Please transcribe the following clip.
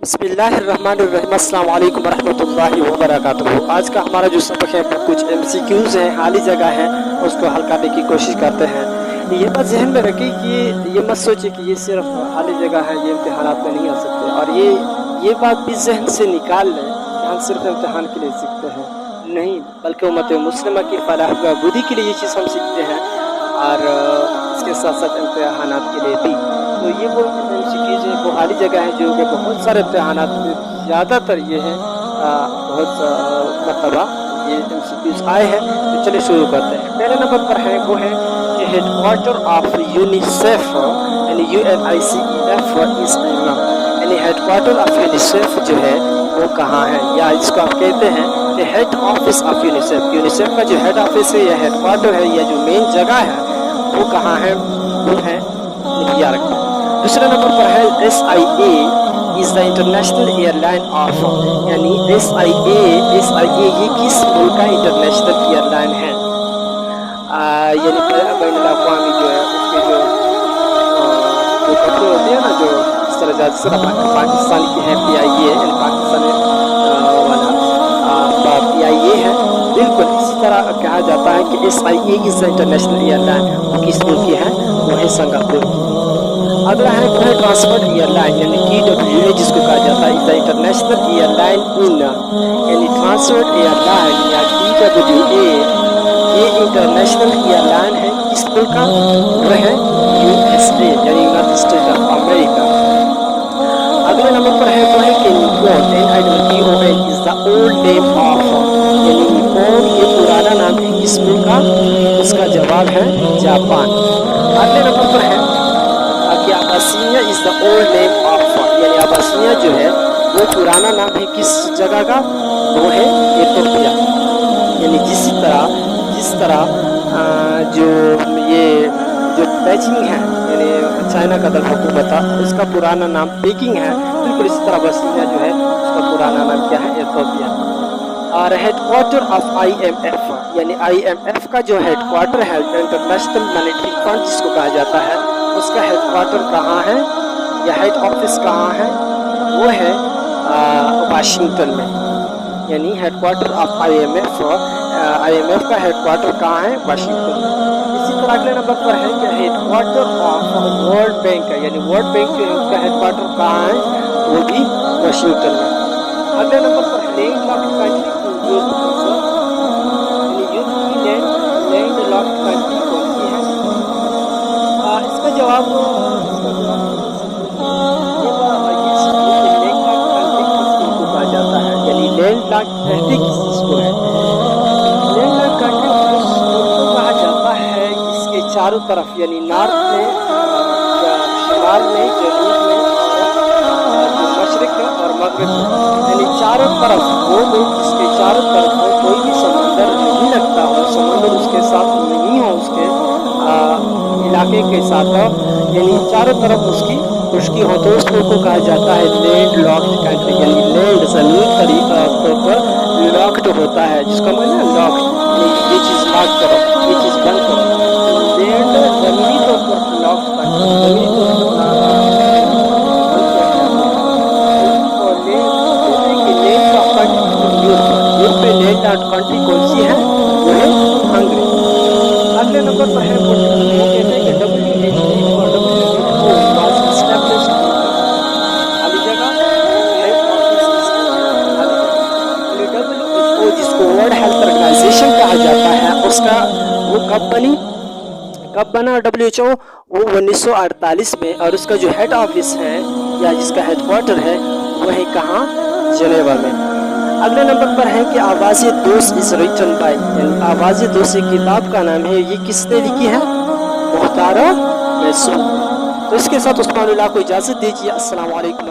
बिस्मिल्लाहिर्रहमानिर्रहीम अस्सलाम वालेकुम रहमतुल्लाहि व बरकातुहू। आज का हमारा जो सबक है कुछ MCQs हैं, खाली जगह है, उसको हल करने की कोशिश करते हैं। ये बात जहन में रखें कि ये मत सोचिए कि ये सिर्फ खाली जगह है, ये इम्तिहानात में नहीं आ सकते। और ये बात भी जहन से निकाल लें कि हम सिर्फ इम्तिहान के लिए सीखते हैं, नहीं, बल्कि उम्मत मुस्लिमा की फलाह व बहबूदी के लिए ये चीज़ हम सीखते हैं और इसके साथ साथ इम्तिहानात के लिए भी। तो ये वो MCQs है, वो खाली जगह है जो कि बहुत सारे इम्तिहानात में ज़्यादातर ये है बहुत मरतबा ये MCQs आए हैं। तो चलिए शुरू करते हैं। पहले नंबर पर है वो है कि हेडक्वार्टर ऑफ यूनिसेफ यानी UNICEF इस यानी हेडक्वार्टर ऑफ यूनिसेफ जो है वो कहाँ है, या इसको आप कहते हैं कि head office of UNICEF. UNICEF का जो हेड ऑफिस है या हेडक्वार्टर है या जो मेन जगह है वो कहाँ है, वो है न्यूयॉर्क में। दूसरे नंबर पर है SIA is the international airline of यानी SIA ये किस मुल्क का इंटरनेशनल एयरलाइन है, यानी बैनुल अक़वामी जो है उसके जो कपड़े होते हैं ना, जो इस तरह जैसे पाकिस्तान की है PIA यानी पाकिस्तान वाला PIA है, बिल्कुल इसी तरह कहा जाता है कि SIA is the international airline, वो किस मुल्क की है, वो है सिंगापुर की। अगला है वो है ट्रांसपोर्ट एयरलाइन यानी TWA जिसको कहा जाता है is the international airline in यानी ट्रांसपोर्ट एयरलाइन या TWA ये इंटरनेशनल एयरलाइन है किस मुल्क का, वो है USA यानी यूनाइटेड स्टेट ऑफ अमेरिका। अगले नंबर पर है वो है कि Nippon NIPPON is the old name of यानी निप्पॉन ये पुराना नाम है किस मुल्क का, उसका जवाब है जापान। अगले नंबर पर है कि Abyssinia is the old name of यानी अबासिनिया जो है वो पुराना नाम है किस जगह का, वो है इथियोपिया। यानी जिस तरह जो ये जो बेजिंग है यानी चाइना का दल हुकूमत था उसका पुराना नाम पेकिंग है, बिल्कुल इसी तरह अबासिनिया जो है उसका पुराना नाम क्या है, इथियोपिया। और हेडक्वार्टर ऑफ IMF यानी IMF का जो हेडक्वार्टर है इंटरनेशनल मॉनेटरी फंड जिसको कहा जाता है उसका हेडक्वार्टर कहाँ है या हेड ऑफिस कहाँ है, वो है वाशिंगटन में। यानी हेडक्वार्टर ऑफ IMF का हेडक्वार्टर कहाँ है, वाशिंगटन में। इसी तरह अगले नंबर पर है कि हेडक्वार्टर ऑफ वर्ल्ड बैंक है यानी वर्ल्ड बैंक जो है उसका हेडक्वार्टर कहाँ है, वो भी वाशिंगटन में। अगले नंबर पर land locked country land locked country कौन सी है, इसका जवाब कहा जाता है यानी लैंड लॉक्ड कंट्री किसको है, लैंड लॉक्ड कंट्री उसको कहा जाता है जिसके चारों तरफ यानी नॉर्थ में, शिमाल में, जनूब में, मशरिक में और मगरिब में यानी चारों तरफ वो मुल्क जिसके चारों तरफ हो कोई भी समंदर नहीं लगता हो, समंदर उसके साथ नहीं हो, उसके इलाके के साथ यानी चारों तरफ उसकी खुशकी हो तो उस मुल्क को कहा जाता है लैंड लॉक्ड कंट्री। यानी लैंड ज़मीन तौर पर लॉक्ड होता है जिसका मतलब लॉक्ड यानी ये चीज़ लॉक करो, ये चीज़ बंद करो। लैंड ज़मीनी तौर पर लॉक्ड कंट्री कंट्री कौन सी है, वो है हंगरी। अगले नंबर पर है वो कहते हैं कि WHO was established खाली जगह WHO जिसको वर्ल्ड हेल्थ ऑर्गेनाइजेशन कहा जाता है उसका वो कब बना WHO, वो 1948 में। और उसका जो हेड ऑफिस है या जिसका हेडक्वार्टर है वो है कहाँ, जनेवा में। अगले नंबर पर है कि आवाज़ दोस्त इज़ रिटन बाय आवाज़ दोस्त किताब का नाम है, ये किसने लिखी है, मुख्तार मैसूर। तो इसके साथ उस्मानुल्लाह को इजाज़त दीजिए। अस्सलाम वालेकुम।